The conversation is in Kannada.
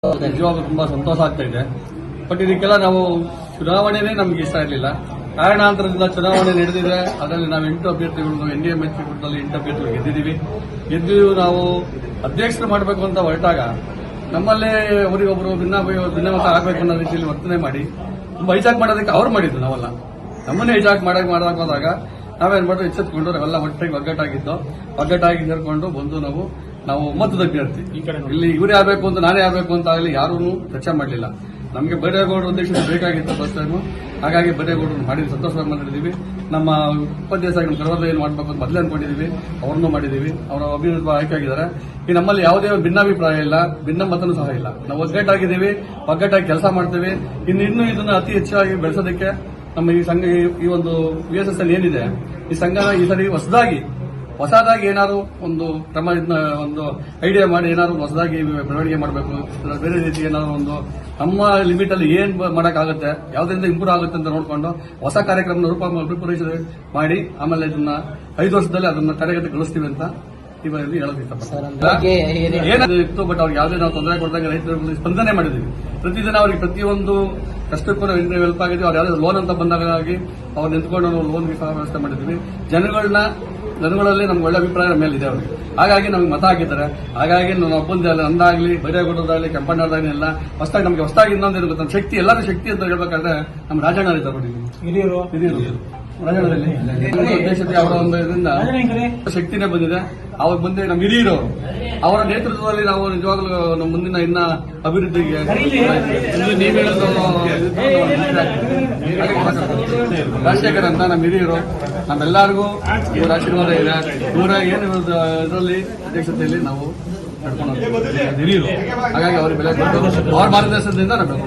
ನಿಜವಾಗ್ಲೂ ತುಂಬಾ ಸಂತೋಷ ಆಗ್ತಾ ಇದೆ. ಬಟ್ ಇದಕ್ಕೆಲ್ಲ ನಾವು ಚುನಾವಣೆನೇ ನಮ್ಗೆ ಇಷ್ಟ ಇರಲಿಲ್ಲ. ಕಾರಣಾಂತರದಿಂದ ಚುನಾವಣೆ ನಡೆದಿದೆ. ಅದರಲ್ಲಿ ನಾವು 8 ಅಭ್ಯರ್ಥಿಗಳು ಎನ್ಡಿಎ ಮೈತ್ರಿಕೂಟದಲ್ಲಿ 8 ಅಭ್ಯರ್ಥಿಗಳು ಗೆದ್ದಿದ್ದೀವಿ. ಗೆದ್ದು ನಾವು ಅಧ್ಯಕ್ಷರು ಮಾಡಬೇಕು ಅಂತ ಹೊರಟಾಗ ನಮ್ಮಲ್ಲೇ ಅವರಿಗೊಬ್ಬರು ಭಿನ್ನಮತ ಆಗಬೇಕು ಅನ್ನೋ ರೀತಿಯಲ್ಲಿ ವರ್ತನೆ ಮಾಡಿ ತುಂಬಾ ಹೈಜಾಕ್ ಮಾಡೋದಕ್ಕೆ ಅವ್ರು ಮಾಡಿದ್ದು, ನಾವಲ್ಲ. ನಮ್ಮನ್ನೇ ಹೈಜಾಕ್ ಮಾಡಕ್ ಹೋದಾಗ ನಾವೇನ್ ಮಾಡಿದ್ರು, ಎಚ್ಚೆತ್ಕೊಂಡು ನಾವೆಲ್ಲ ಒಟ್ಟಿಗೆ ಒಗ್ಗಟ್ಟಾಗಿ ಸೇರ್ಕೊಂಡು ಬಂದು ನಾವು ಒಮ್ಮತದ ಅಭ್ಯರ್ಥಿ ಇಲ್ಲಿ ಇವರೇ ಆಗಬೇಕು ಅಂತ ನಾನೇ ಆಗಬೇಕು ಅಂತ ಆಗಲಿ ಯಾರೂ ಚರ್ಚೆ ಮಾಡಲಿಲ್ಲ. ನಮಗೆ ಬೈರೇಗೌಡರ ಉದ್ದೇಶ ಬೇಕಾಗಿತ್ತು ಫಸ್ಟ್ ಟೈಮ್. ಹಾಗಾಗಿ ಬೈರೇಗೌಡರು ಮಾಡಿದ್ವಿ, ಸಂತೋಷವಾಗಿ ಮಾಡಿದ್ದೀವಿ. ನಮ್ಮ ಉಪಾಧ್ಯಕ್ಷ ಕರ್ವಾದ ಏನು ಮಾಡಬೇಕು ಅಂತ ಮೊದಲೇ ಅನ್ಕೊಂಡಿದ್ದೀವಿ, ಅವ್ರನ್ನೂ ಮಾಡಿದ್ದೀವಿ. ಅವರ ಅಭಿವೃದ್ಧಿ ಆಯ್ಕೆ ಆಗಿದ್ದಾರೆ. ಈ ನಮ್ಮಲ್ಲಿ ಯಾವುದೇ ಭಿನ್ನಾಭಿಪ್ರಾಯ ಇಲ್ಲ, ಭಿನ್ನ ಮತನೂ ಸಹ ಇಲ್ಲ. ನಾವು ಒಗ್ಗಟ್ಟಾಗಿದ್ದೀವಿ, ಒಗ್ಗಟ್ಟಾಗಿ ಕೆಲಸ ಮಾಡ್ತೀವಿ. ಇನ್ನೂ ಇದನ್ನು ಅತಿ ಹೆಚ್ಚಾಗಿ ಬೆಳೆಸೋದಕ್ಕೆ ನಮ್ಮ ಈ ಸಂಘ, ಈ ಒಂದು VSS ಅಲ್ಲಿ ಏನಿದೆ, ಈ ಸಂಘನ ಈ ಸರಿ ಹೊಸದಾಗಿ ಏನಾದ್ರು ಒಂದು ಒಂದು ಐಡಿಯಾ ಮಾಡಿ ಏನಾದ್ರು ಹೊಸದಾಗಿ ಬೆಳವಣಿಗೆ ಮಾಡಬೇಕು, ಬೇರೆ ರೀತಿ ಏನಾದ್ರು ಒಂದು ನಮ್ಮ ಲಿಮಿಟ್ ಅಲ್ಲಿ ಏನ್ ಮಾಡಕ್ಕಾಗುತ್ತೆ, ಯಾವ್ದರಿಂದ ಇಂಪ್ರೂವ್ ಆಗುತ್ತೆ ಅಂತ ನೋಡ್ಕೊಂಡು ಹೊಸ ಕಾರ್ಯಕ್ರಮ ರೂಪುರೇಷಣೆ ಮಾಡಿ ಆಮೇಲೆ ಇದನ್ನ 5 ವರ್ಷದಲ್ಲಿ ಅದನ್ನ ತಡೆಗಟ್ಟಗೊಳಿಸ್ತೀವಿ ಅಂತ ಇವರಲ್ಲಿ ಹೇಳೋದು ಇಷ್ಟಪಡ್ತಾರೆ. ಏನಾದ್ರು ಇತ್ತು, ಬಟ್ ಅವ್ರಿಗೆ ಯಾವುದೇ ನಾವು ತೊಂದರೆ ಕೊಡ್ದಂಗೆ ರೈತರು ಸ್ಪಂದನೆ ಮಾಡಿದೀವಿ. ಪ್ರತಿದಿನ ಅವ್ರಿಗೆ ಪ್ರತಿಯೊಂದು ಕಷ್ಟಕ್ಕೂ ನಾವು ಹೆಲ್ಪ್ ಆಗಿದ್ದೀವಿ. ಅವ್ರು ಯಾವ್ದಾದ್ರು ಲೋನ್ ಅಂತ ಬಂದಾಗ ಅವ್ರು ನಿಂತ್ಕೊಂಡು ನಾವು ಲೋನ್ಗೆ ಸಹ ವ್ಯವಸ್ಥೆ ಮಾಡಿದ್ದೀವಿ. ಜನಗಳಲ್ಲಿ ನಮ್ಗೆ ಒಳ್ಳೆ ಅಭಿಪ್ರಾಯ ಮೇಲಿದೆ ಅವ್ರಿಗೆ. ಹಾಗಾಗಿ ನಮ್ಗೆ ಮತ ಹಾಕಿದ್ದಾರೆ. ಹಾಗಾಗಿ ನಾವು ಒಬ್ಬಂದೇ ಅಲ್ಲ, ನಂದಾಗ್ಲಿ ಬೈರೇಗೌಡರಾಗಲಿ ಕೆಂಪಣ್ಣದಾಗಲಿ ಎಲ್ಲ ಹೊಸದಾಗಿ ಇನ್ನೊಂದು ಗೊತ್ತ ಶಕ್ತಿ, ಎಲ್ಲರೂ ಶಕ್ತಿ ಅಂತ ಹೇಳ್ಬೇಕಾದ್ರೆ ನಮ್ಮ ರಾಜಣ್ಣ ಹಿರಿಯರು ರಾಜಣ್ಣದಲ್ಲಿ ದೇಶದಲ್ಲಿ ಅವರ ಒಂದು ಇದರಿಂದ ಶಕ್ತಿನೇ ಬಂದಿದೆ. ಅವಾಗ ಬಂದೆ ನಮ್ಮ ಹಿರಿಯರು ಅವರ ನೇತೃತ್ವದಲ್ಲಿ ನಾವು ನಿಜವಾಗ್ಲೂ ನಮ್ಮ ಮುಂದಿನ ಇನ್ನ ಅಭಿವೃದ್ಧಿಗೆ ನೀವು ಹೇಳೋದು ರಾಜಶೇಖರ್ ಅಂತ ನಮ್ಮ ಹಿರಿಯರು, ನಮ್ಮೆಲ್ಲರಿಗೂ ಇವರ ಆಶೀರ್ವಾದ ಇದೆ. ಇವರ ಏನು ಇದರಲ್ಲಿ ಅಧ್ಯಕ್ಷತೆಯಲ್ಲಿ ನಾವು ನಡ್ಕೊಂಡು ಹಿರಿಯರು. ಹಾಗಾಗಿ ಅವ್ರಿಗೆ ಬೆಲೆ ಕೊಟ್ಟು ಅವ್ರ ಮಾರ್ಗದರ್ಶನದಿಂದ ನಾವು